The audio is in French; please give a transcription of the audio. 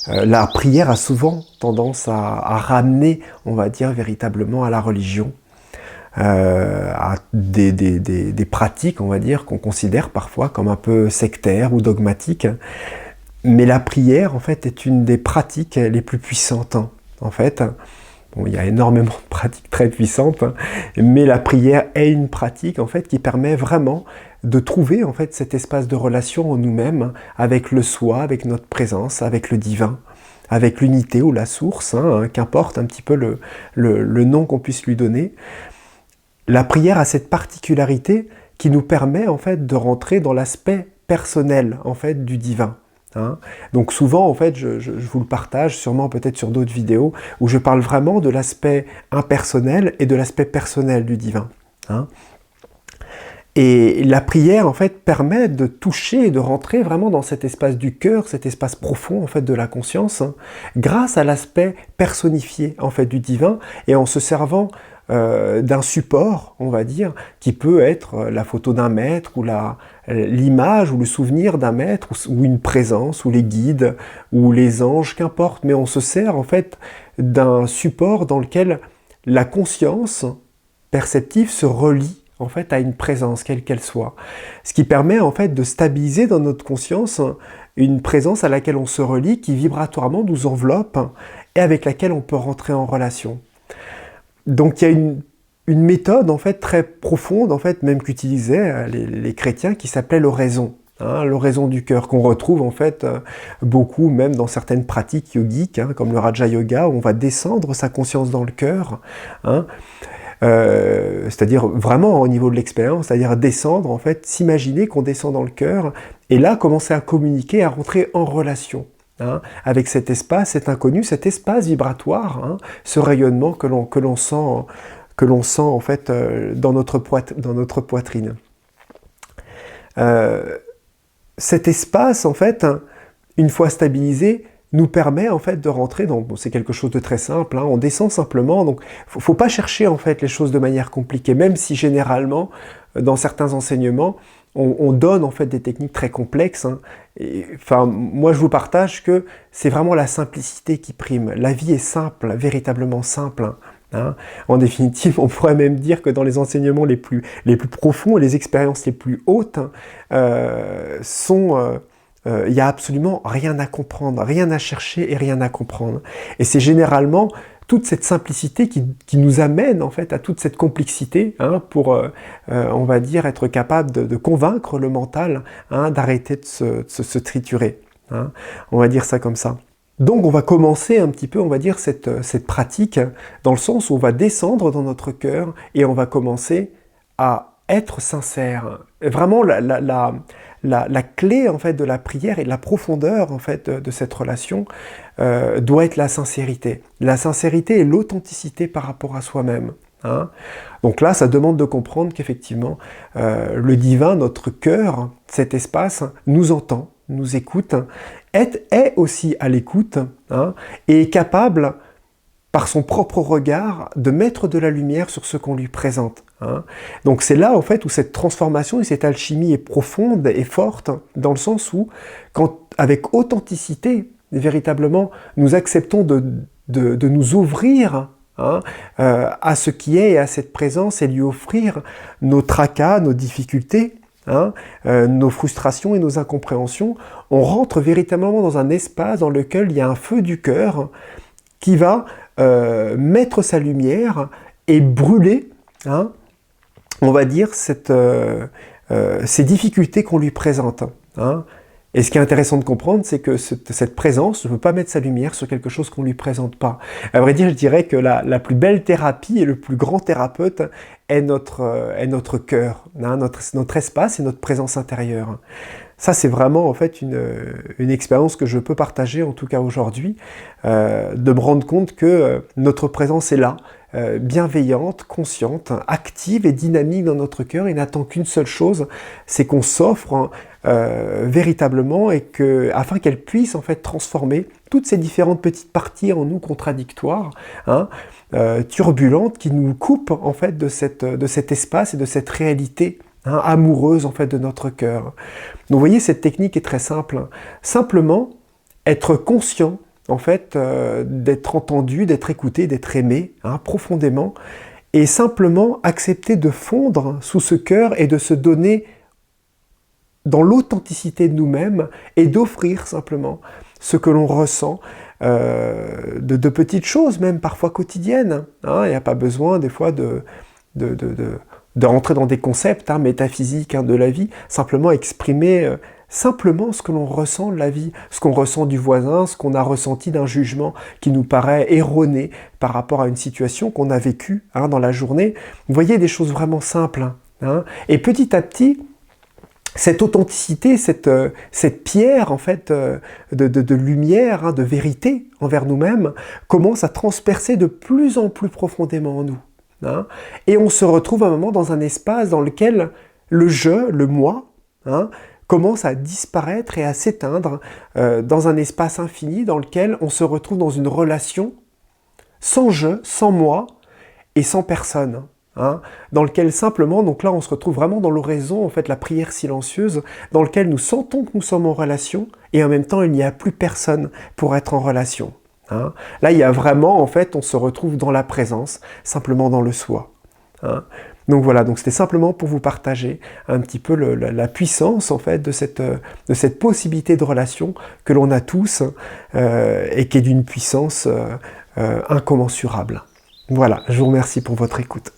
La prière a souvent tendance à ramener, on va dire, véritablement à la religion, à des pratiques, on va dire, qu'on considère parfois comme un peu sectaires ou dogmatiques. Mais la prière, en fait, est une des pratiques les plus puissantes, hein. En fait, bon, il y a énormément de pratiques très puissantes, hein, mais la prière est une pratique, en fait, qui permet vraiment de trouver, en fait, cet espace de relation en nous-mêmes, avec le soi, avec notre présence, avec le divin, avec l'unité ou la source, hein, qu'importe un petit peu le nom qu'on puisse lui donner. La prière a cette particularité qui nous permet, en fait, de rentrer dans l'aspect personnel, en fait, du divin. Hein. Donc souvent, en fait, je vous le partage, sûrement peut-être sur d'autres vidéos, où je parle vraiment de l'aspect impersonnel et de l'aspect personnel du divin. Hein. Et la prière, en fait, permet de toucher et de rentrer vraiment dans cet espace du cœur, cet espace profond, en fait, de la conscience, hein, grâce à l'aspect personnifié, en fait, du divin, et en se servant d'un support, on va dire, qui peut être la photo d'un maître, ou l'image, ou le souvenir d'un maître, ou une présence, ou les guides, ou les anges, qu'importe, mais on se sert, en fait, d'un support dans lequel la conscience perceptive se relie, en fait, à une présence, quelle qu'elle soit. Ce qui permet, en fait, de stabiliser dans notre conscience une présence à laquelle on se relie, qui vibratoirement nous enveloppe, et avec laquelle on peut rentrer en relation. Donc il y a une méthode, en fait, très profonde, en fait, même qu'utilisaient les chrétiens, qui s'appelait l'oraison. Hein, l'oraison du cœur, qu'on retrouve, en fait, beaucoup, même dans certaines pratiques yogiques, hein, comme le Raja Yoga, où on va descendre sa conscience dans le cœur, hein, c'est-à-dire vraiment au niveau de l'expérience, c'est-à-dire descendre, en fait, s'imaginer qu'on descend dans le cœur, et là, commencer à communiquer, à rentrer en relation. Hein, avec cet espace, cet inconnu, cet espace vibratoire, hein, ce rayonnement que l'on sent en fait dans notre poitrine. Cet espace, en fait, une fois stabilisé, nous permet, en fait, de rentrer dans... Bon, c'est quelque chose de très simple, hein, on descend simplement, donc faut pas chercher, en fait, les choses de manière compliquée, même si généralement, dans certains enseignements, on donne, en fait, des techniques très complexes, hein. Et, enfin, moi, je vous partage que c'est vraiment la simplicité qui prime. La vie est simple, véritablement simple, hein. En définitive, on pourrait même dire que dans les enseignements les plus profonds et les expériences les plus hautes, il n'y a absolument rien à comprendre, rien à chercher et rien à comprendre. Et c'est généralement toute cette simplicité qui nous amène, en fait, à toute cette complexité, hein, pour, on va dire, être capable de convaincre le mental, hein, d'arrêter de se triturer. Hein. On va dire ça comme ça. Donc on va commencer un petit peu, on va dire, cette pratique, dans le sens où on va descendre dans notre cœur et on va commencer à être sincère. Vraiment, la clé, en fait, de la prière et de la profondeur, en fait, de cette relation doit être la sincérité. La sincérité et l'authenticité par rapport à soi-même. Hein. Donc là, ça demande de comprendre qu'effectivement, le divin, notre cœur, cet espace, nous entend, nous écoute, est aussi à l'écoute, hein, et est capable, par son propre regard, de mettre de la lumière sur ce qu'on lui présente. Hein. Donc c'est là, en fait, où cette transformation et cette alchimie est profonde et forte, dans le sens où, quand, avec authenticité, véritablement, nous acceptons de nous ouvrir, hein, à ce qui est et à cette présence, et lui offrir nos tracas, nos difficultés, hein, nos frustrations et nos incompréhensions, on rentre véritablement dans un espace dans lequel il y a un feu du cœur qui va mettre sa lumière et brûler, hein, on va dire, ces difficultés qu'on lui présente. Hein. Et ce qui est intéressant de comprendre, c'est que cette présence ne peut pas mettre sa lumière sur quelque chose qu'on ne lui présente pas. À vrai dire, je dirais que la plus belle thérapie et le plus grand thérapeute est notre cœur, hein, notre espace et notre présence intérieure. Ça, c'est vraiment, en fait, une expérience que je peux partager, en tout cas aujourd'hui, de me rendre compte que notre présence est là, bienveillante, consciente, active et dynamique dans notre cœur, et n'attend qu'une seule chose, c'est qu'on s'offre véritablement, et afin qu'elle puisse, en fait, transformer toutes ces différentes petites parties en nous contradictoires, hein, turbulentes, qui nous coupent, en fait, de cet espace et de cette réalité, hein, amoureuse, en fait, de notre cœur. Donc vous voyez, cette technique est très simple. Simplement être conscient en fait, d'être entendu, d'être écouté, d'être aimé, hein, profondément, et simplement accepter de fondre sous ce cœur et de se donner dans l'authenticité de nous-mêmes et d'offrir simplement ce que l'on ressent, de petites choses, même parfois quotidiennes. Hein. Il n'y a pas besoin des fois de rentrer dans des concepts métaphysiques de la vie, simplement exprimer simplement ce que l'on ressent de la vie, ce qu'on ressent du voisin, ce qu'on a ressenti d'un jugement qui nous paraît erroné par rapport à une situation qu'on a vécue dans la journée. Vous voyez, des choses vraiment simples. Hein. Et petit à petit, cette authenticité, cette pierre en fait de lumière, de vérité envers nous-mêmes, commence à transpercer de plus en plus profondément en nous. Hein, et on se retrouve à un moment dans un espace dans lequel le je, le moi, commence à disparaître et à s'éteindre dans un espace infini dans lequel on se retrouve dans une relation sans je, sans moi et sans personne. Dans lequel simplement, donc là on se retrouve vraiment dans l'oraison, en fait la prière silencieuse, dans lequel nous sentons que nous sommes en relation et en même temps il n'y a plus personne pour être en relation. Là il y a vraiment, en fait, on se retrouve dans la présence, simplement dans le soi. Donc voilà, donc c'était simplement pour vous partager un petit peu la puissance en fait de cette possibilité de relation que l'on a tous et qui est d'une puissance incommensurable. Voilà, je vous remercie pour votre écoute.